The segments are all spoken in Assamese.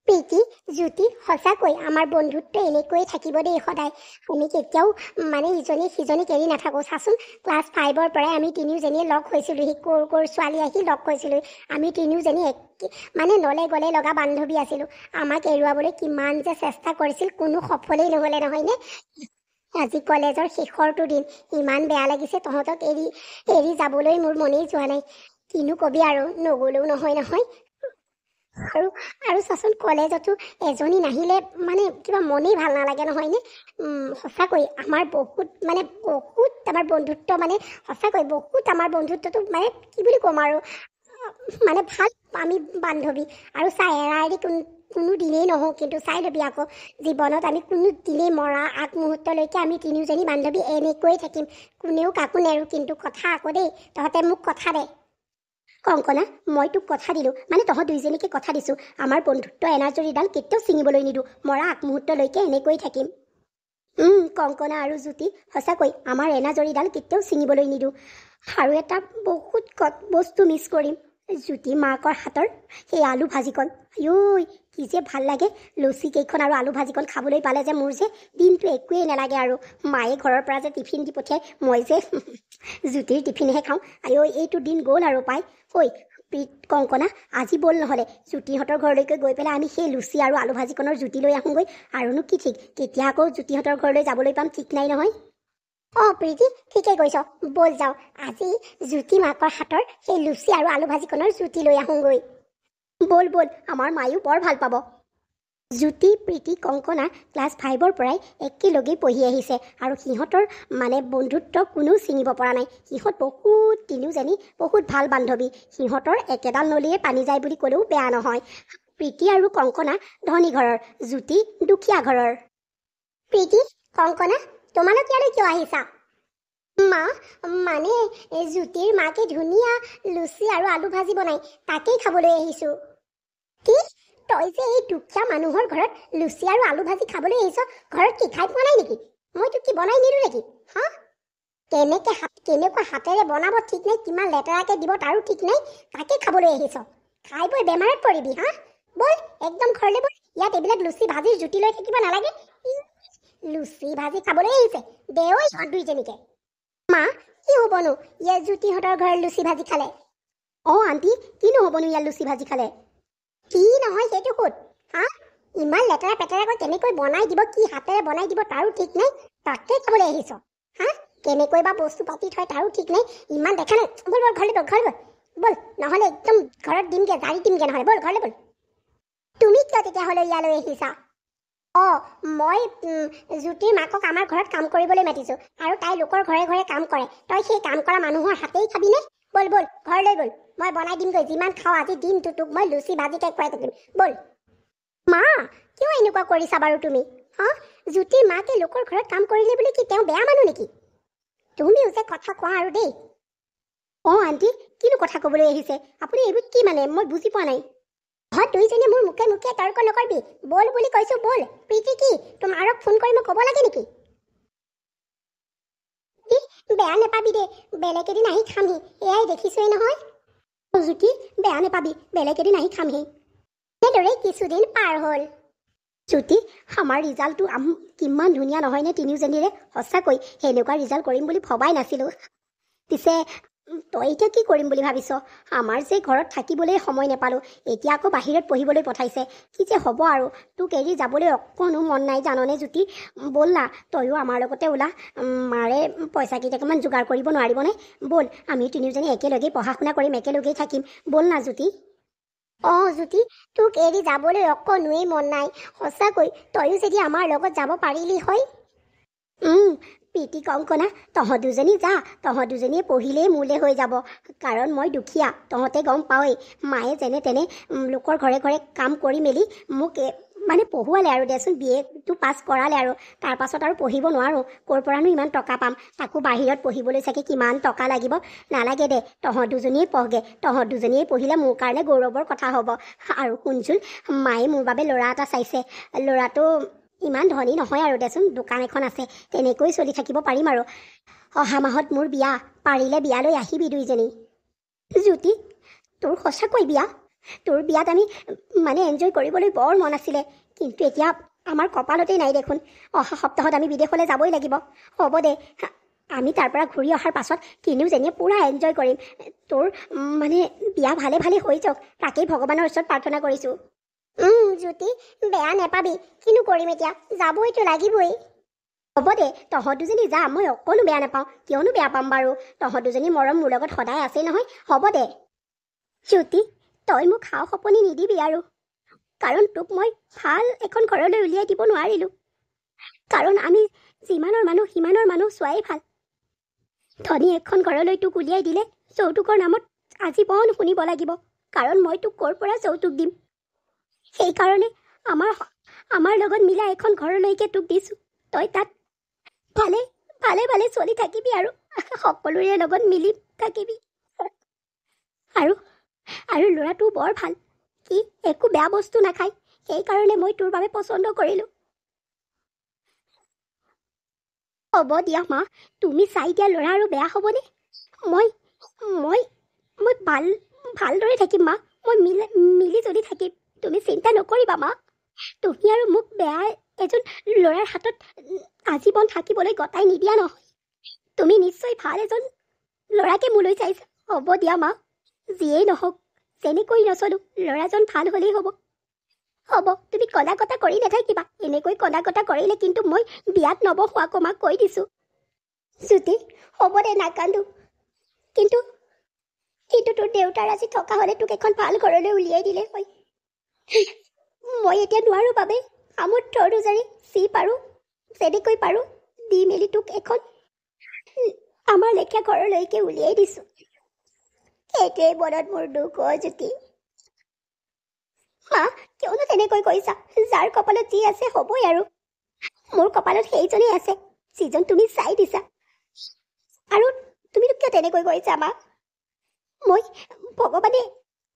প্ৰীতি জ্যোতি সঁচাকৈ আমাৰ বন্ধুত্ব এনেকৈয়ে থাকিব দেই সদায়। আমি কেতিয়াও ইজনী সিজনীক এৰি নাথাকোঁ। চাচোন ক্লাছ 5ৰ পৰাই আমি তিনিওজনীয়ে লগ হৈছিলোঁ। ক'ৰ ছোৱালী আহি লগ হৈছিলোঁ। আমি তিনিওজনী নলে গলে লগা বান্ধৱী আছিলোঁ। আমাক এৰুৱাবলৈ কিমান যে চেষ্টা কৰিছিল, কোনো সফলেই নহ'লে নহয়নে? আজি কলেজৰ শেষৰটো দিন, ইমান বেয়া লাগিছে তহঁতক এৰি যাবলৈ মোৰ মনেই যোৱা নাই। কিনো কবি আৰু, নগ'লেও নহয়। আৰু চাচোন কলেজতো এজনী নাহিলে কিবা মনেই ভাল নালাগে নহয়নে? সঁচাকৈ আমাৰ বহুত আমাৰ বন্ধুত্ব সঁচাকৈ বহুত আমাৰ বন্ধুত্বটো কি বুলি ক'ম আৰু ভাল আমি বান্ধৱী। আৰু এৰা এৰি কোনো দিনেই নহওঁ, কিন্তু চাই ল'বি আকৌ জীৱনত আমি কোনো দিনেই মৰা আগমুহূৰ্তলৈকে আমি তিনিওজনী বান্ধৱী এনেকৈয়ে থাকিম, কোনেও কাকো নেৰো। কিন্তু কথা আকৌ দেই, তহঁতে মোক কথা দে। কংকনা, মই তোক কথা দিলোঁ, তহঁত দুইজনীকে কথা দিছোঁ, আমাৰ বন্ধুত্ব এনাজৰীডাল কেতিয়াও ছিঙিবলৈ নিদিওঁ, মৰা আগমুহূৰ্তলৈকে এনেকৈ থাকিম। কংকনা আৰু জ্যোতি, সঁচাকৈ আমাৰ এনাজৰীডাল কেতিয়াও ছিঙিবলৈ নিদিওঁ। আৰু এটা বহুত বস্তু মিছ কৰিম, জ্যোতি মাকৰ হাতৰ সেই আলু ভাজিকণ। আইঐ কি যে ভাল লাগে, লুচি কেইখন আৰু আলু ভাজিকণ খাবলৈ পালে যে মোৰ যে দিনটো একোৱেই নালাগে। আৰু মায়ে ঘৰৰ পৰা যে টিফিন দি পঠিয়াই, মই যে জ্যোতিৰ টিফিনহে খাওঁ। আইঐ এইটো দিন গ'ল আৰু পাই। ঐ কংকনা, আজি ব'ল নহ'লে জ্যোতিহঁতৰ ঘৰলৈকে গৈ পেলাই আমি সেই লুচি আৰু আলু ভাজিকণৰ জুতি লৈ আহোঁগৈ। আৰুনো কি ঠিক, কেতিয়া আকৌ জ্যোতিহঁতৰ ঘৰলৈ যাবলৈ পাম ঠিক নাই নহয়। প্ৰীতি ঠিকেই কৈছ, ব'ল যাওঁ আজি জ্যোতি মাকৰ হাতৰ সেই লুচি আৰু আলু ভাজিকণৰ জুতি লৈ আহোঁগৈ। ব'ল আমাৰ মায়েও বৰ ভাল পাব। জ্যোতি প্ৰীতি কংকনা ক্লাছ 5ৰ পৰাই একেলগেই পঢ়ি আহিছে, আৰু সিহঁতৰ বন্ধুত্ব কোনেও ছিঙিব পৰা নাই। সিহঁত তিনিওজনী বহুত ভাল বান্ধৱী। সিহঁতৰ একেডাল নলীয়ে পানী যায় বুলি ক'লেও বেয়া নহয়। প্ৰীতি আৰু কংকনা ধনী ঘৰৰ, জ্যোতি দুখীয়া ঘৰৰ। প্ৰীতি, কংকনা, তোমালোক ইয়ালৈ কিয় আহিছা? মা জ্যোতিৰ মাকে ধুনীয়া লুচি আৰু আলু ভাজি বনাই, তাকেই খাবলৈ আহিছোঁ। কি? তই যে এই দুখীয়া মানুহৰ ঘৰত লুচি আৰু আলু ভাজি খাবলৈ আহিছ? ঘৰত কি খাই পোৱা নাই নেকি? মই তোক কি বনাই নিদিওঁ নেকি? কেনেকুৱা হাতেৰে বনাব ঠিক নাই, কিমান লেতেৰাকৈ দিব তাৰো ঠিক নাই, তাকে খাবলৈ আহিছ? খাই বৈ বেমাৰত পৰিবি। ব'ল একদম ঘৰলৈ ব'ল, ইয়াত এইবিলাক লুচি ভাজিৰ জুতি লৈ থাকিব নালাগে। লুচি ভাজি খাবলৈ আহিছে, দে ঐ ইহঁত দুইজনীকে। মা, কি হ'বনো ইয়াত জ্যোতিহঁতৰ ঘৰত লুচি ভাজি খালে? আণ্টি, কিনো হ'বনো ইয়াত লুচি ভাজি খালে? কি নহয় সেইটো সোধ। ইমান লেতেৰা পেতেৰাকৈ কেনেকৈ বনাই দিব, কি হাতেৰে বনাই দিব তাৰো ঠিক নাই, তাকে খাবলৈ আহিছ? কেনেকৈ বা বস্তু পাতি থয় তাৰো ঠিক নাই, ইমান দেখা নাই। ব'ল ঘৰলৈ ব'ল, নহ'লে একদম ঘৰত দিমগে, জাৰি দিমগে নহ'লে। ব'ল ঘৰলৈ ব'ল। তুমি কিয় তেতিয়াহ'লে ইয়ালৈ আহিছা? মই জ্যোতিৰ মাকক আমাৰ ঘৰত কাম কৰিবলৈ মাতিছোঁ, আৰু তাই লোকৰ ঘৰে ঘৰে কাম কৰে। তই সেই কাম কৰা মানুহৰ হাতেই খাবিনে? ব'ল ঘৰলৈ ব'ল, মই বনাই দিমগৈ। যিমান খাওঁ আজি দিনটো তোক মই লুচি ভাজিকে খুৱাই থাকিম। ব'ল। মা, কিয় এনেকুৱা কৰিছা বাৰু তুমি? জ্যোতিৰ মাকে লোকৰ ঘৰত কাম কৰিলে বুলি কি তেওঁ বেয়া মানুহ নেকি? তুমিও যে কথা কোৱা আৰু দেই। আণ্টি, কিনো কথা ক'বলৈ আহিছে আপুনি? এইবোৰ কি মই বুজি পোৱা নাই। দুইজনীয়ে মোৰ মুখে মুখে তৰ্ক নকৰিবি। ব'ল বুলি কৈছো, ব'ল। প্ৰীতি, কি তোমাৰক ফোন কৰি মই ক'ব লাগে নেকি? বেয়া নেপাবি দে, বেলেগ এদিন আহি খামহি, এয়াই দেখিছোৱেই নহয়। জ্যোতি, বেয়া নেপাবি, বেলেগ এদিন আহি খামহি। এনেদৰে কিছুদিন পাৰ হ'ল। জ্যোতি, আমাৰ ৰিজাল্টটো কিমান ধুনীয়া নহয়নে তিনিওজনীৰে? সঁচাকৈ সেনেকুৱা ৰিজাল্ট কৰিম বুলি ভবাই নাছিলোঁ। পিছে তই এতিয়া কি কৰিম বুলি ভাবিছ? আমাৰ যে ঘৰত থাকিবলৈ সময় নাপালোঁ, এতিয়া আকৌ বাহিৰত পঢ়িবলৈ পঠাইছে। কি যে হ'ব আৰু, তোক এৰি যাবলৈ অকণো মন নাই জাননে জ্যোতি। ব'ল না, তয়ো আমাৰ লগতে ওলা। মাৰে পইচা কেইটামান যোগাৰ কৰিব নোৱাৰিবনে? ব'ল, আমি তিনিওজনী একেলগেই পঢ়া শুনা কৰিম, একেলগেই থাকিম। ব'ল না জ্যোতি। জ্যোতি, তোক এৰি যাবলৈ অকণোৱেই মন নাই। সঁচাকৈ তয়ো যদি আমাৰ লগত যাব পাৰিলি হয়। প্ৰীতি কংকনা, তহঁত দুজনী যা, তহঁত দুজনীয়ে পঢ়িলেই মোলৈ হৈ যাব। কাৰণ মই দুখীয়া, তহঁতে গম পাৱেই। মায়ে যেনে তেনে লোকৰ ঘৰে ঘৰে কাম কৰি মেলি মোক পঢ়ুৱালে আৰু দেচোন, BA-টো পাছ কৰালে। আৰু তাৰপাছত আৰু পঢ়িব নোৱাৰোঁ, ক'ৰ পৰানো ইমান টকা পাম? তাকো বাহিৰত পঢ়িবলৈ চাগে কিমান টকা লাগিব। নালাগে দে, তহঁত দুজনীয়ে পঢ়গে। তহঁত দুজনীয়ে পঢ়িলে মোৰ কাৰণে গৌৰৱৰ কথা হ'ব। আৰু শুনচোন, মায়ে মোৰ বাবে ল'ৰা এটা চাইছে। ল'ৰাটো ইমান ধনী নহয় আৰু দেচোন, দোকান এখন আছে, তেনেকৈ চলি থাকিব পাৰিম আৰু। অহা মাহত মোৰ বিয়া, পাৰিলে বিয়ালৈ আহিবি দুইজনী। জ্যোতি, তোৰ সঁচাকৈ বিয়া? তোৰ বিয়াত আমি মানে এনজয় কৰিবলৈ বৰ মন আছিলে, কিন্তু এতিয়া আমাৰ কপালতেই নাই দেখোন। অহা সপ্তাহত আমি বিদেশলৈ যাবই লাগিব। হ'ব দে, আমি তাৰ পৰা ঘূৰি অহাৰ পাছত তিনিওজনীয়ে পূৰা এনজয় কৰিম। তোৰ মানে বিয়া ভালে ভালে হৈ যাওক, তাকেই ভগৱানৰ ওচৰত প্ৰাৰ্থনা কৰিছোঁ। জ্যোতি, বেয়া নেপাবি, কিনো কৰিম এতিয়া, যাবইতো লাগিবই। হ'ব দে, তহঁত দুজনী যা, মই অকণো বেয়া নাপাওঁ। কিয়নো বেয়া পাম বাৰু, তহঁত দুজনী মৰম মোৰ লগত সদায় আছেই নহয়। হ'ব দে জ্যোতি, তই মোক সাও সপনি নিদিবি আৰু, কাৰণ তোক মই ভাল এখন ঘৰলৈ উলিয়াই দিব নোৱাৰিলোঁ। কাৰণ আমি যিমানৰ মানুহ সিমানৰ মানুহ চোৱাই ভাল। ধনী এখন ঘৰলৈ তোক উলিয়াই দিলে যৌতুকৰ নামত আজীৱন শুনিব লাগিব, কাৰণ মই তোক ক'ৰ পৰা যৌতুক দিম। সেইকাৰণে আমাৰ লগত মিলা এখন ঘৰলৈকে তোক দিছোঁ। তই তাত ভালে ভালে ভালে চলি থাকিবি আৰু সকলোৰে লগত মিলি থাকিবি। আৰু ল'ৰাটো বৰ ভাল, সি একো বেয়া বস্তু নাখায়, সেইকাৰণে মই তোৰ বাবে পচন্দ কৰিলোঁ। হ'ব দিয়া মা, তুমি চাই দিয়া ল'ৰা আৰু বেয়া হ'বনে? মই মই মই ভালদৰে থাকিম মা, মই মিলি জুলি থাকিম, তুমি চিন্তা নকৰিবা মা। তুমি আৰু মোক বেয়া এজন ল'ৰাৰ হাতত আজীৱন থাকিবলৈ গতাই নিদিয়া নহয়। তুমি নিশ্চয় ভাল এজন ল'ৰাকে মোলৈ চাইছা। হ'ব দিয়া মা, যিয়েই নহওক, যেনেকৈ নচলোঁ, ল'ৰাজন ভাল হ'লেই হ'ব। হ'ব, তুমি কন্দা কটা কৰি নাথাকিবা। এনেকৈ কন্দা কটা কৰিলে কিন্তু মই বিয়াত নবহোঁ, আকৌ মাক কৈ দিছোঁ। জ্যোতি, হ'ব দে, নাকান্দো। কিন্তু তোৰ দেউতাৰ আজি থকা হ'লে তোক এখন ভাল ঘৰলৈ উলিয়াই দিলে হয়। মই এতিয়া নোৱাৰোঁ বাবে সামৰ্থ্য অনুযায়ী যি পাৰোঁ, যেনেকৈ পাৰোঁ দি মেলি তোক এখন আমাৰ লেখীয়া ঘৰলৈকে উলিয়াই দিছোঁ। সেইটোৱেই মনত মোৰ দুখ হয় জ্যোতি। মা, কিয়নো তেনেকৈ কৈছা? যাৰ কপালত যি আছে হ'বই আৰু। মোৰ কপালত সেইজনেই আছে যিজন তুমি চাই দিছা। আৰু তুমিনো কিয় তেনেকৈ কৈছা মা? ভগৱানে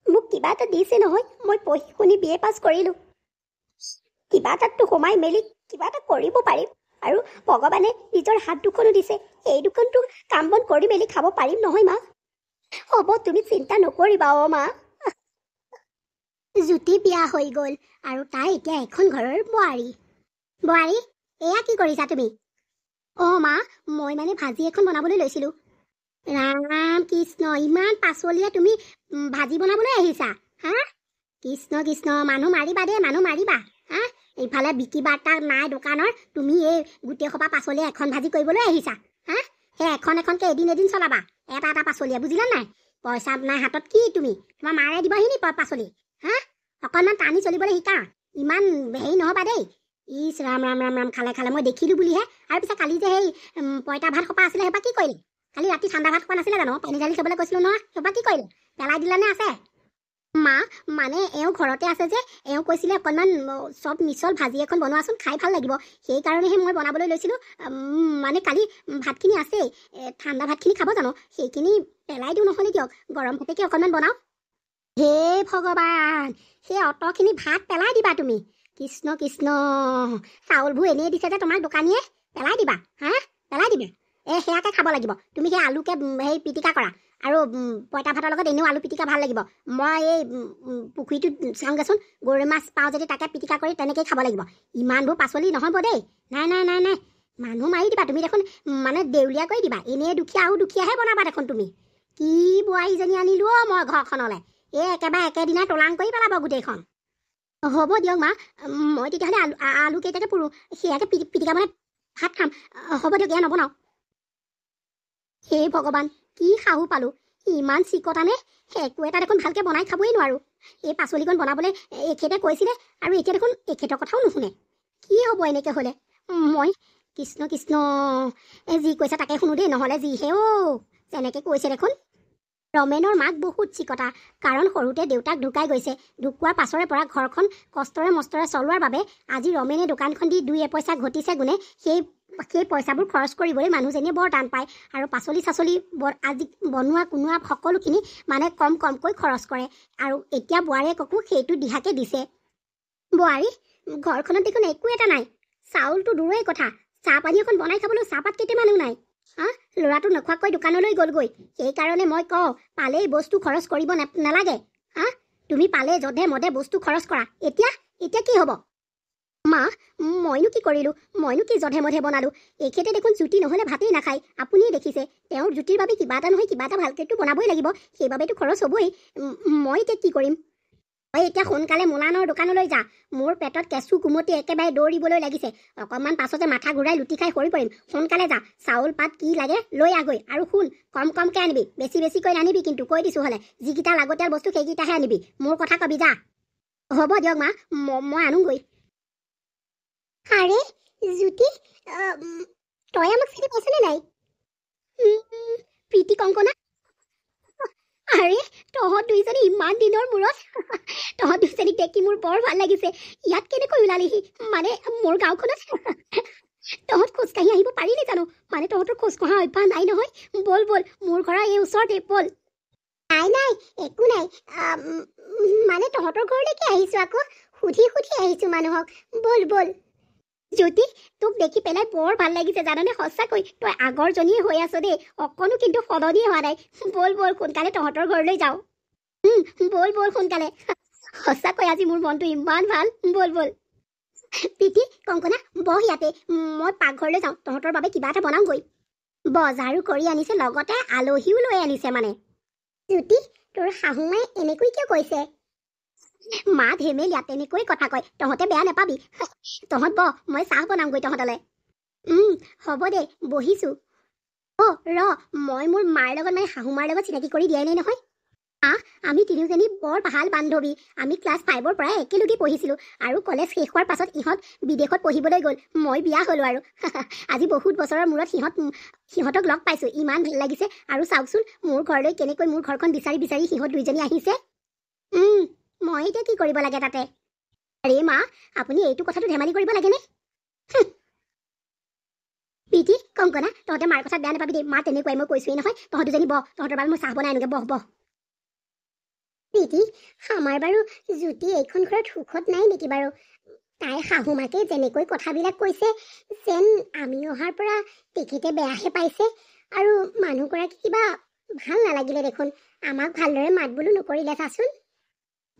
মোক কিবা এটা দিছে নহয়, মই পঢ়ি শুনি BA পাছ কৰিলোঁ। কিবা এটাততো সোমাই মেলি কিবা এটা কৰিব পাৰিম। আৰু ভগৱানে নিজৰ হাত দুখনো দিছে, সেই দুখনটো কাম বন কৰি মেলি খাব পাৰিম নহয় মা। হ'ব, তুমি চিন্তা নকৰিবা অ' মা। জ্যোতি বিয়া হৈ গ'ল আৰু তাই এতিয়া এখন ঘৰৰ বোৱাৰী। এয়া কি কৰিছা তুমি? অ' মা, মই মানে ভাজি এখন বনাবলৈ লৈছিলোঁ। ৰাম কৃষ্ণ, ইমান পাচলিয়ে তুমি ভাজি বনাবলৈ আহিছা? হা? কৃষ্ণ কৃষ্ণ, মানুহ মাৰিবা দেই, মানুহ মাৰিবা। হা? এইফালে বিক্ৰী বাৰ্তা নাই দোকানৰ, তুমি এই গোটেই সোপা পাচলিয়ে এখন ভাজি কৰিবলৈ আহিছা? হা? সেই এখনকৈ এদিন চলাবা, এটা পাচলিয়ে, বুজিলা নাই? পইচা নাই হাতত, কি তুমি তোমাৰ মাৰে দিবহি নি পাচলি? হা? অকণমান টানি চলিবলৈ শিকা, ইমান হেৰি নহ'বা দেই। ইছ ৰাম ৰাম ৰাম ৰাম, খালে মই দেখিলোঁ বুলিহে। আৰু পিছে কালি যে সেই পঁইতা ভাত সোপা আছিলে, সেইপা কি কৰিলে? কালি ৰাতি ঠাণ্ডা ভাত খোৱা নাছিলে জানো? পানী ঢালি থ'বলৈ কৈছিলোঁ নহয়, সেইপা কি কৰিলে? পেলাই দিলানে আছে? মা, মানে এওঁ ঘৰতে আছে যে, এওঁ কৈছিলে অকণমান চব মিছল ভাজি এখন বনোৱাচোন, খাই ভাল লাগিব। সেইকাৰণেহে মই বনাবলৈ লৈছিলোঁ। মানে কালি ভাতখিনি আছেই, ঠাণ্ডা ভাতখিনি খাব জানো? সেইখিনি পেলাই দিওঁ নহ'লে দিয়ক, গৰম ভাতেকে অকণমান বনাওঁ। হে ভগৱান, সেই অতখিনি ভাত পেলাই দিবা তুমি? কৃষ্ণ কৃষ্ণ, চাউলবোৰ এনেই দিছে যে তোমাক দোকানীয়ে, পেলাই দিবা? হা? পেলাই দিবা? সেয়াকে খাব লাগিব। তুমি সেই আলুকে সেই পিটিকা কৰা, আৰু পঁইতা ভাতৰ লগত এনেও আলু পিটিকা ভাল লাগিব। মই এই পুখুৰীটোত চাওঁগৈচোন, গৰৈ মাছ পাওঁ যদি তাকে পিটিকা কৰি তেনেকেই খাব লাগিব। ইমানবোৰ পাচলি নহ'ব দেই। নাই, মানুহ মাৰি দিবা তুমি দেখোন, মানে দেউলীয়া কৰি দিবা। এনেই দুখীয়া আৰু দুখীয়াহে বনাবা দেখোন তুমি। কি বোৱাৰীজনী আনিলোঁ অ' মই ঘৰখনলৈ, একেবাৰে একেদিনাই তোলাং কৰি পেলাব গোটেইখন। হ'ব দিয়ক মা, মই তেতিয়াহ'লে আলু কেইটাকে পুৰোঁ, সেয়াকে পিটিকা বনাই ভাত খাম। হ'ব দিয়ক, এয়া নবনাওঁ। হে ভগৱান, কি শাহু পালোঁ, ইমান চিকটানে, একো এটা দেখোন ভালকৈ বনাই খাবই নোৱাৰোঁ। এই পাচলিকণ বনাবলৈ এখেতে কৈছিলে, আৰু এতিয়া দেখোন এখেতৰ কথাও নুশুনে। কি হ'ব এনেকৈ হ'লে? মই কৃষ্ণ কৃষ্ণ, যি কৈছে তাকে শুনো দেই, নহ'লে যিহে যেনেকৈ কৈছে দেখোন। ৰমেনৰ মাক বহুত চিকটা, কাৰণ সৰুতে দেউতাক ঢুকাই গৈছে। ঢুকোৱাৰ পাছৰে পৰা ঘৰখন কষ্টৰে মষ্টৰে চলোৱাৰ বাবে আজি ৰমেনে দোকানখন দি 2 এপইচা ঘটিছে গুণে সেই পইচাবোৰ খৰচ কৰিবলৈ মানুহজনীয়ে বৰ টান পায়। আৰু পাচলি চাচলি আজি বনোৱা সকলোখিনি মানে কমকৈ খৰচ কৰে। আৰু এতিয়া বোৱাৰীয়েককো সেইটো দিহাকে দিছে। বোৱাৰী, ঘৰখনত দেখোন একো এটা নাই। চাউলটো দূৰৰেই কথা, চাহপানী এখন বনাই খাবলৈ চাহপাত কেইটামানো নাই। হা? ল'ৰাটো নোখোৱাকৈ দোকানলৈ গ'লগৈ। সেইকাৰণে মই কওঁ, পালেই বস্তু খৰচ কৰিব নালাগে। হা? তুমি পালে যধে মধে বস্তু খৰচ কৰা এতিয়া এতিয়া কি হ'ব মা মইনো কি কৰিলোঁ মইনো কি যধে মধে বনালোঁ এখেতে দেখোন জুতি নহ'লে ভাতেই নাখায় আপুনিয়ে দেখিছে তেওঁৰ জুতিৰ বাবে কিবা এটা নহয় কিবা এটা ভালকৈতো বনাবই লাগিব সেইবাবেতো খৰচ হ'বই মই এতিয়া কি কৰিম তই এতিয়া সোনকালে মোলানৰ দোকানলৈ যা মোৰ পেটত কেঁচু কুমতি একেবাৰে দৌৰিবলৈ লাগিছে অকণমান পাছতে মাথা ঘূৰাই লুটি খাই সৰি পৰিম সোনকালে যা চাউল পাত কি লাগে লৈ আগৈ আৰু শুন কম কমকৈ আনিবি বেছি বেছিকৈ নানিবি কিন্তু কৈ দিছোঁ হ'লে যিকেইটা লাগতিয়াল বস্তু সেইকেইটাহে আনিবি মোৰ কথা কবি যা হ'ব দিয়ক মা মই আনোগৈ আৰে জ্যোতি তই আমাক চিনি পাইছনে নাই প্ৰীতি কংকনা আৰে তহঁত দুইজনী ইমান দিনৰ মূৰত তহঁত দুইজনীক দেখি মোৰ বৰ ভাল লাগিছে ইয়াত কেনেকৈ ওলালিহি মানে মোৰ গাঁওখনত তহঁত খোজকাঢ়ি আহিব পাৰিলি জানো মানে তহঁতৰ খোজকঢ়া অভ্যাস নাই নহয় বল বল মোৰ ঘৰৰ এই ওচৰতে বল নাই নাই একো নাই মানে তহঁতৰ ঘৰলৈকে আহিছোঁ আকৌ সুধি সুধি আহিছোঁ মানুহক বল বল জ্যোতি তোক দেখি পেলাই বৰ ভাল লাগিছে জাননে সঁচাকৈ তই আগৰজনীয়ে হৈ আছ দেই অকণো কিন্তু সলনি হোৱা নাই বল বল সোনকালে তহঁতৰ ঘৰলৈ যাওঁ বল বল সোনকালে সঁচাকৈ আজি মোৰ মনটো ইমান ভাল বল বল প্ৰীতি কংকনা বহ ইয়াতে মই পাকঘৰলৈ যাওঁ তহঁতৰ বাবে কিবা এটা বনাওঁগৈ বজাৰো কৰি আনিছে লগতে আলহীও লৈ আনিছে মানে জ্যোতি তোৰ শাহুমাই এনেকৈ কিয় কৈছে মা ধেমেলীয়া তেনেকৈ কথা কয় তহঁতে বেয়া নাপাবি তহঁত বহ মই চাহ বনাওঁগৈ তহঁতলৈ হ'ব দে বহিছোঁ ৰ মই মোৰ মাৰ লগত মানে শাহুমাৰ লগত চিনাকি কৰি দিয়াই নাই নহয় আমি তিনিওজনী বৰ ভাল বান্ধৱী আমি ক্লাছ 5ৰ পৰাই একেলগে পঢ়িছিলোঁ আৰু কলেজ শেষ হোৱাৰ পাছত ইহঁত বিদেশত পঢ়িবলৈ গ'ল মই বিয়া হ'লোঁ আৰু আজি বহুত বছৰৰ মূৰত সিহঁতক লগ পাইছোঁ ইমান ভাল লাগিছে আৰু চাওকচোন মোৰ ঘৰলৈ কেনেকৈ মোৰ ঘৰখন বিচাৰি বিচাৰি সিহঁত দুইজনী আহিছে মই এতিয়া কি কৰিব লাগে তাতে আৰে মা আপুনি এইটো কথাটো ধেমালি কৰিব লাগেনে প্ৰীতি কংকনা তহঁতে মাৰ কথা বেয়া নাপাবি দেই মা তেনেকুৱাই মই কৈছোৱেই নহয় তহঁত দুজনী বহ তহঁতৰ বাবে মই চাহ বনাই আনোগৈ বহ বহ প্ৰীতি আমাৰ বাৰু জ্যোতি এইখন ঘৰত সুখত নাই নেকি বাৰু তাইৰ শাহুমাকে যেনেকৈ কথাবিলাক কৈছে যেন আমি অহাৰ পৰা তেখেতে বেয়াহে পাইছে আৰু মানুহগৰাকী কিবা ভাল নালাগিলে দেখোন আমাক ভালদৰে মাত বোলো নকৰিলে চাচোন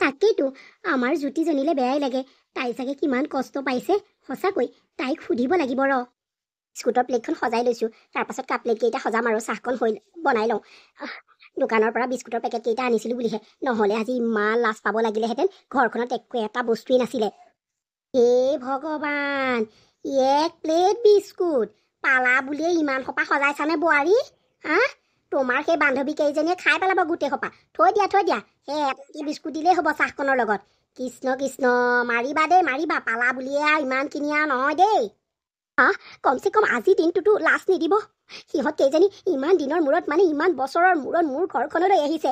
তাকেইতো আমাৰ জ্যোতিজনীলে বেয়াই লাগে তাই চাগে কিমান কষ্ট পাইছে সঁচাকৈ তাইক সুধিব লাগিব ৰ বিস্কুটৰ প্লেটখন সজাই লৈছোঁ তাৰপাছত কাপ প্লেটকেইটা সজাম আৰু চাহকণ বনাই লওঁ দোকানৰ পৰা বিস্কুটৰ পেকেটকেইটা আনিছিলোঁ বুলিহে নহ'লে আজি ইমান লাজ পাব লাগিলেহেঁতেন ঘৰখনত একো এটা বস্তুৱেই নাছিলে হে ভগৱান এক প্লেট বিস্কুট পালা বুলিয়ে ইমান সোপা সজাইছানে বোৱাৰী তোমাৰ সেই বান্ধৱী কেইজনীয়ে খাই পেলাব গোটেই সোপা থৈ দিয়া সেই এটা বিস্কুট দিলেই হ'ব চাহকণৰ লগত কৃষ্ণ কৃষ্ণ মাৰিবা দেই মাৰিবা পালা বুলিয়ে আৰু ইমান কিনি আৰু নহয় দেই কমচে কম আজি দিনটোতো লাজ নিদিব সিহঁত কেইজনী ইমান দিনৰ মূৰত মানে ইমান বছৰৰ মূৰত মোৰ ঘৰখনলৈ আহিছে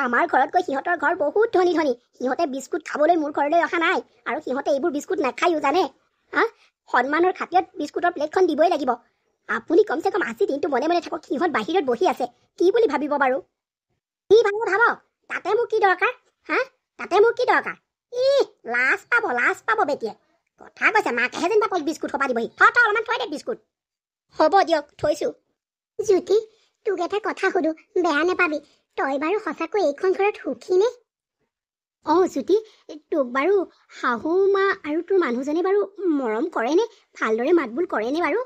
আমাৰ ঘৰতকৈ সিহঁতৰ ঘৰ বহুত ধনী ধনী সিহঁতে বিস্কুট খাবলৈ মোৰ ঘৰলৈ অহা নাই আৰু সিহঁতে এইবোৰ বিস্কুট নাখায়ো জানে সন্মানৰ খাতিৰত বিস্কুটৰ প্লেটখন দিবই লাগিব আপুনি কমচে কম আজি দিনটো মনে মনে থাকক সিহঁত বাহিৰত বহি আছে কি বুলি ভাবিব বাৰু কি ভাবক তাতে মোৰ কি দৰকাৰ তাতে মোৰ কি দৰকাৰ লাজ পাব বেটিয়ে কথা কৈছে মাকেহে যেন বাপক বিস্কুট সোপা দিবহি অলপমান থৈ দে বিস্কুট হ'ব দিয়ক থৈছোঁ জ্যোতি তোক এটা কথা সুধো বেয়া নাপাবি তই বাৰু সঁচাকৈ এইখন ঘৰত সুখী নে জ্যোতি তোক বাৰু শাহু মা আৰু তোৰ মানুহজনে বাৰু মৰম কৰেনে ভালদৰে মাতবোল কৰেনে বাৰু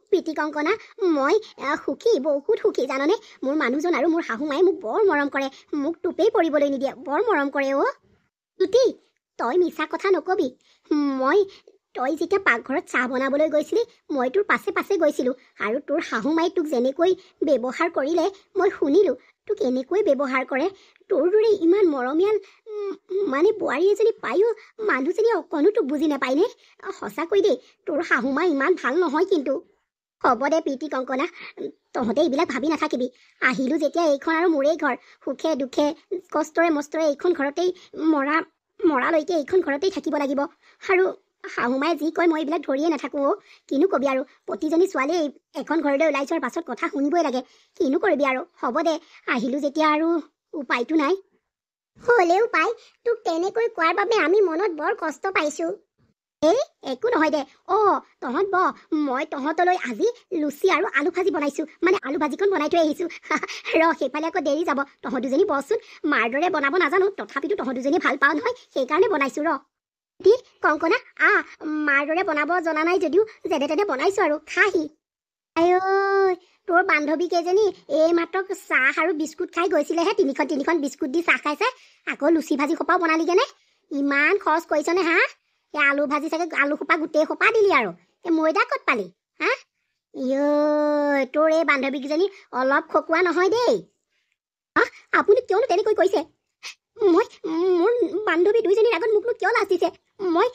প্ৰীতি কংকনা মই সুখী বহুত সুখী জাননে মোৰ মানুহজন আৰু মোৰ শাহু মায়ে মোক বৰ মৰম কৰে মোক টোপেই পৰিবলৈ নিদিয়ে বৰ মৰম কৰে জ্যোতি তই মিছা কথা নকবি তই যেতিয়া পাকঘৰত চাহ বনাবলৈ গৈছিলি মই তোৰ পাছে পাছে গৈছিলোঁ আৰু তোৰ শাহু মায়ে তোক যেনেকৈ ব্যৱহাৰ কৰিলে মই শুনিলোঁ তোক এনেকৈ ব্যৱহাৰ কৰে তোৰ দৰে ইমান মৰমীয়াল মানে বোৱাৰী এজনী পায়ো মানুহজনীয়ে অকণো তোক বুজি নাপায়নে সঁচাকৈ দেই তোৰ শাহু মা ইমান ভাল নহয় কিন্তু হ'ব দে প্ৰীতি কংকনা তহঁতে এইবিলাক ভাবি নাথাকিবি আহিলোঁ যেতিয়া এইখন আৰু মোৰেই ঘৰ সুখে দুখে কষ্টৰে মষ্টৰে এইখন ঘৰতেই মৰালৈকে এইখন ঘৰতেই থাকিব লাগিব আৰু শাহুমায়ে যি কয় মই এইবিলাক ধৰিয়ে নাথাকোঁ কিনো কবি আৰু প্ৰতিজনী ছোৱালীয়ে এখন ঘৰলৈ ওলাই যোৱাৰ পাছত কথা শুনিবই লাগে কিনো কৰিবি আৰু হ'ব দে আহিলোঁ যেতিয়া আৰু উপায়টো নাই হ'লেও পাই তোক তেনেকৈ কোৱাৰ বাবে আমি মনত বৰ কষ্ট পাইছোঁ এই একো নহয় দে। তহঁত ব, মই তহঁতলৈ আজি লুচি আৰু আলু ভাজি বনাইছোঁ, মানে আলু ভাজিখন বনাই থৈ আহিছোঁ। সেইফালে আকৌ দেৰি যাব। তহঁত দুজনী বচোন, মাৰ দৰে বনাব নাজানো, তথাপিতো তহঁত দুজনী ভাল পাওঁ নহয়, সেইকাৰণে বনাইছোঁ ৰ। কংকনা, মাৰ দৰে বনাব জনা নাই যদিও যেনে তেনে বনাইছোঁ আৰু খাহি। আই তোৰ বান্ধৱী কেইজনী এইমাত্ৰ চাহ আৰু বিস্কুট খাই গৈছিলেহে, তিনিখন বিস্কুট দি চাহ খাইছে, আকৌ লুচি ভাজি সোপাও বনালিগেনে? ইমান খৰচ কৰিছনে হা? এই আলু ভাজি চাগে আলু সোপা গোটেই সোপা দিলি আৰু এই ময়দা ক'ত পালি হা? তোৰ এই বান্ধৱীকেইজনী অলপ খকুৱা নহয় দেই। আপুনি কিয়নো তেনেকৈ কৈছে? মোৰ বান্ধৱী দুইজনীৰ আগত মোকনো কিয় লাজ দিছে? মই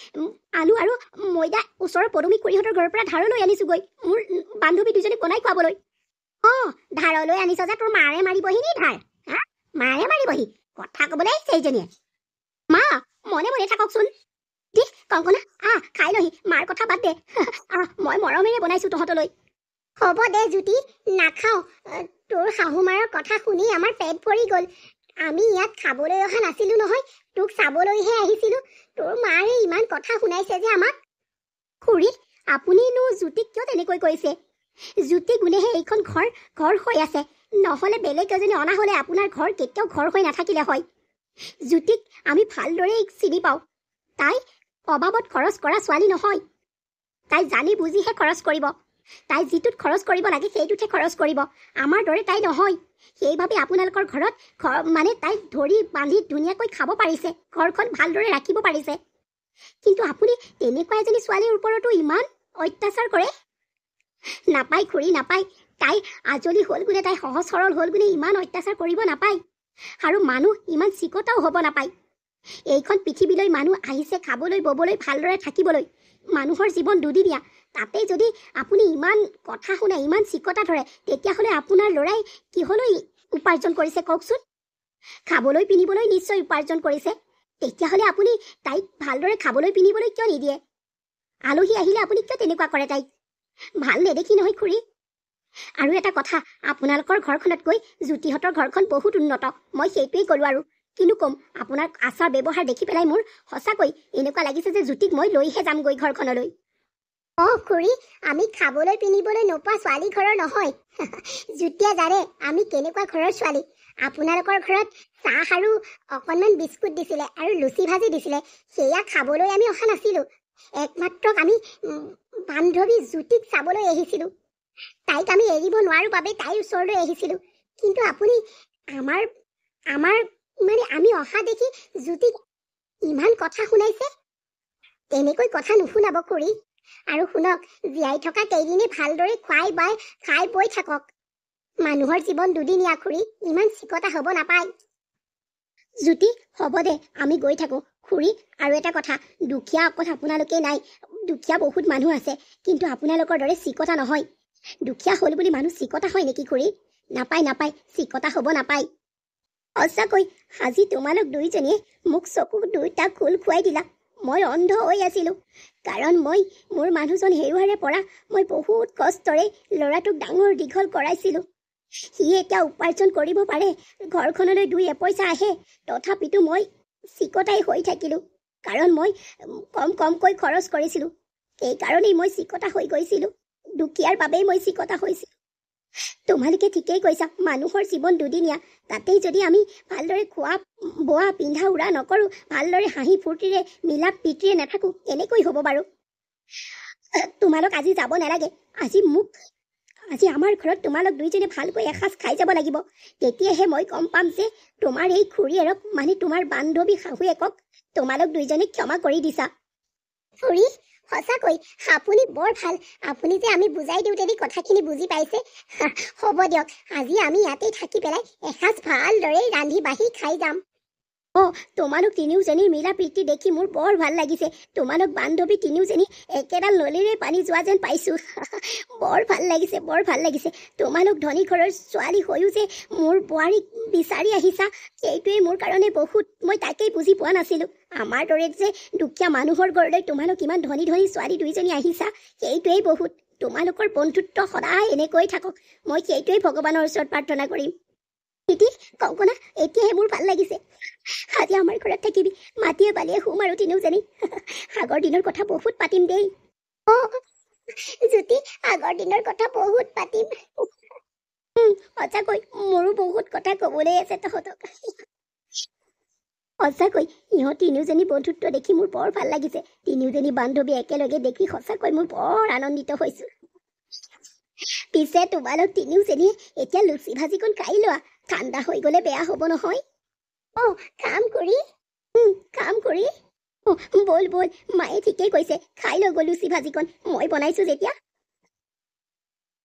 আলু আৰু ময়দা ওচৰৰ পদুমী খুৰীহঁতৰ ঘৰৰ পৰা ধাৰলৈ আনিছোঁগৈ মোৰ বান্ধৱী দুজনীক বনাই খুৱাবলৈ। ধাৰলৈ আনিছ যে তোৰ মাৰে মাৰিবহি নি ধাৰ? হা, মাৰে মাৰিবহি? কথা ক'বলৈ আহিছে এইজনীয়ে। মা, মনে মনে থাককচোন। কংকনা, খাই লহি, মাৰ কথা বাদ দে। মই মৰমেৰে বনাইছোঁ তহঁতলৈ। হ'ব দে জ্যোতি, নাখাওঁ। তোৰ শাহুমাৰৰ কথা শুনি আমাৰ পেট ভৰি গ'ল। আমি ইয়াত খাবলৈ অহা নাছিলোঁ নহয়, তোক চাবলৈহে আহিছিলোঁ। তোৰ মাৰে ইমান কথা শুনাইছে যে আমাক। খুৰী, আপুনিনো জ্যোতিক কিয় তেনেকৈ কৈছে? জ্যোতি গুণেহে এইখন ঘৰ হৈ আছে, নহ'লে বেলেগ এজনী অনা হ'লে আপোনাৰ ঘৰ কেতিয়াও ঘৰ হৈ নাথাকিলে হয়। জ্যোতিক আমি ভালদৰে চিনি পাওঁ। তাই অভাৱত খৰচ কৰা ছোৱালী নহয়। তাই জানি বুজিহে খৰচ কৰিব। তাই যিটোত খৰচ কৰিব লাগে সেইটোতহে খৰচ কৰিব। আমাৰ দৰে তাই নহয়। সেইবাবে আপোনালোকৰ ঘৰত মানে তাই ধৰি বান্ধি ধুনীয়াকৈ খাব পাৰিছে, ঘৰখন ভালদৰে ৰাখিব পাৰিছে। কিন্তু আপুনি তেনেকুৱা এজনী ছোৱালীৰ ওপৰতো ইমান অত্যাচাৰ কৰে? নাপায় খুৰী, নাপায়। তাই আজলি হ'ল গুণে, তাই সহজ সৰল হ'ল গুণে ইমান অত্যাচাৰ কৰিব নাপায়। আৰু মানুহ ইমান চিকতাও হ'ব নাপায়। এইখন পৃথিৱীলৈ মানুহ আহিছে খাবলৈ ববলৈ ভালদৰে থাকিবলৈ। মানুহৰ জীৱন দুদিনীয়া, তাতে যদি আপুনি ইমান কথা শুনে, ইমান চিকতা ধৰে, তেতিয়াহ'লে আপোনাৰ ল'ৰাই কিহলৈ উপাৰ্জন কৰিছে কওকচোন? খাবলৈ পিন্ধিবলৈ নিশ্চয় উপাৰ্জন কৰিছে। তেতিয়াহ'লে আপুনি তাইক ভালদৰে খাবলৈ পিন্ধিবলৈ কিয় নিদিয়ে? আলহী আহিলে আপুনি কিয় তেনেকুৱা কৰে তাইক? ভাল নেদেখি নহয় খুৰী। আৰু এটা কথা, আপোনালোকৰ ঘৰখনতকৈ জ্যোতিহঁতৰ ঘৰখন বহুত উন্নত, মই সেইটোৱেই ক'লোঁ আৰু। কিনো ক'ম, আপোনাৰ আচাৰ ব্যৱহাৰ দেখি পেলাই মোৰ সঁচাকৈ এনেকুৱা লাগিছে যে জ্যোতিক মই লৈহে যামগৈ ঘৰখনলৈ। খুৰী, আমি খাবলৈ পিন্ধিবলৈ নোপোৱা ছোৱালী ঘৰৰ নহয়। জ্যোতিয়ে জানে আমি কেনেকুৱা ঘৰৰ ছোৱালী। আপোনালোকৰ ঘৰত চাহ আৰু অকণমান বিস্কুট দিছিলে আৰু লুচি ভাজি দিছিলে, সেয়া খাবলৈ আমি অহা নাছিলোঁ। একমাত্ৰ আমি বান্ধৱী জ্যোতিক চাবলৈ আহিছিলোঁ। তাইক আমি এৰিব নোৱাৰোঁ বাবে তাইৰ ওচৰলৈ আহিছিলোঁ। কিন্তু আপুনি আমাৰ মানে আমি অহা দেখি জ্যোতিক ইমান কথা শুনাইছে। তেনেকৈ কথা নুশুনাব খুৰী। আৰু শুনক, জীয়াই থকা কেইদিনে ভালদৰে খাই বৈ থাকক। মানুহৰ জীৱন দুদিনীয়া খুৰী, ইমান চিকতা হ'ব নাপায়। জ্যোতি, হ'ব দে, আমি গৈ থাকোঁ। খুৰী, আৰু এটা কথা, দুখীয়া অকল আপোনালোকেই নাই, দুখীয়া বহুত মানুহ আছে, কিন্তু আপোনালোকৰ দৰে চিকতা নহয়। দুখীয়া হ'ল বুলি মানুহ চিকতা হয় নেকি খুৰী? নাপায়, নাপায়, চিকতা হ'ব নাপায়। সঁচাকৈ আজি তোমালোক দুইজনীয়ে মোক চকু দুটা খোল খুৱাই দিলা। মই অন্ধ হৈ আছিলোঁ, কাৰণ মই মোৰ মানুহজন হেৰুৱাৰে পৰা মই বহুত কষ্টৰে ল'ৰাটোক ডাঙৰ দীঘল কৰাইছিলোঁ। সি এতিয়া উপাৰ্জন কৰিব পাৰে, ঘৰখনলৈ দুই এপইচা আহে, তথাপিতো মই চিকতাই হৈ থাকিলোঁ, কাৰণ মই কমকৈ খৰচ কৰিছিলোঁ। সেইকাৰণেই মই চিকতা হৈ গৈছিলোঁ। দুখীয়াৰ বাবেই মই চিকতা হৈছিলোঁ। তোমালোকে ঠিকেই কৈছা, মানুহৰ জীৱন দুদিনীয়া, তাতেই যদি আমি ভালদৰে খোৱা বোৱা পিন্ধা উৰা নকৰোঁ, ভালদৰে হাঁহি ফূৰ্তিৰে মিলা প্ৰীতিৰে নাথাকোঁ, কেনেকৈ হ'ব বাৰু? তোমালোক আজি যাব নালাগে। আজি আমাৰ ঘৰত তোমালোক দুইজনে ভালকৈ এসাঁজ খাই যাব লাগিব। তেতিয়াহে মই গম পাম যে তোমাৰ এই খুৰীয়েৰক, মানে তোমাৰ বান্ধৱী শাহুৱেকক তোমালোক দুইজনে ক্ষমা কৰি দিছা। খুৰী, সঁচাকৈ আপুনি বৰ ভাল। আপুনি যে আমি বুজাই দিওঁতেনে কথাখিনি বুজি পাইছে। হ'ব দিয়ক, আজি আমি ইয়াতেই থাকি পেলাই এসাঁজ ভালদৰে ৰান্ধি বাঢ়ি খাই যাম। তোমালোক তিনিওজনীৰ মিলা প্ৰীতি দেখি মোৰ বৰ ভাল লাগিছে। তোমালোক বান্ধৱী তিনিওজনী একেডাল নলীৰে পানী যোৱা যেন পাইছোঁ। বৰ ভাল লাগিছে, বৰ ভাল লাগিছে। তোমালোক ধনী ঘৰৰ ছোৱালী হৈও যে মোৰ বোৱাৰীক বিচাৰি আহিছা, সেইটোৱেই মোৰ কাৰণে বহুত। মই তাকেই বুজি পোৱা নাছিলোঁ। আমাৰ দৰে যে দুখীয়া মানুহৰ ঘৰলৈ তোমালোক ইমান ধনী ধনী ছোৱালী দুইজনী আহিছা, সেইটোৱেই বহুত। তোমালোকৰ বন্ধুত্ব সদায় এনেকৈ থাকক, মই সেইটোৱেই ভগৱানৰ ওচৰত প্ৰাৰ্থনা কৰিম। ইতি কংকনা এতিয়াহে মোৰ ভাল লাগিছে আজি আমাৰ ঘৰত থাকিবি মাটিয়ে বালিয়ে শুম আৰু তিনিওজনী আগৰ দিনৰ কথা বহুত পাতিম দেই অ জ্যোতি আগৰ দিনৰ কথা বহুত পাতিম সঁচাকৈ মোৰো বহুত কথা ক'বলৈ আছে তহঁতক সঁচাকৈ ইহঁত তিনিওজনী বন্ধুত্ব দেখি মোৰ বৰ ভাল লাগিছে তিনিওজনী বান্ধৱী একেলগে দেখি সঁচাকৈ মই বৰ আনন্দিত হৈছো পিছে তোমালোক তিনিওজনীয়ে এতিয়া লুচি ভাজিকণ খাই লোৱা ঠাণ্ডা হৈ গ'লে বেয়া হ'ব নহয় অ কাম কৰি বল মায়ে ঠিকেই কৈছে খাই লৈ গ'ল লুচি ভাজিকণ মই বনাইছো যেতিয়া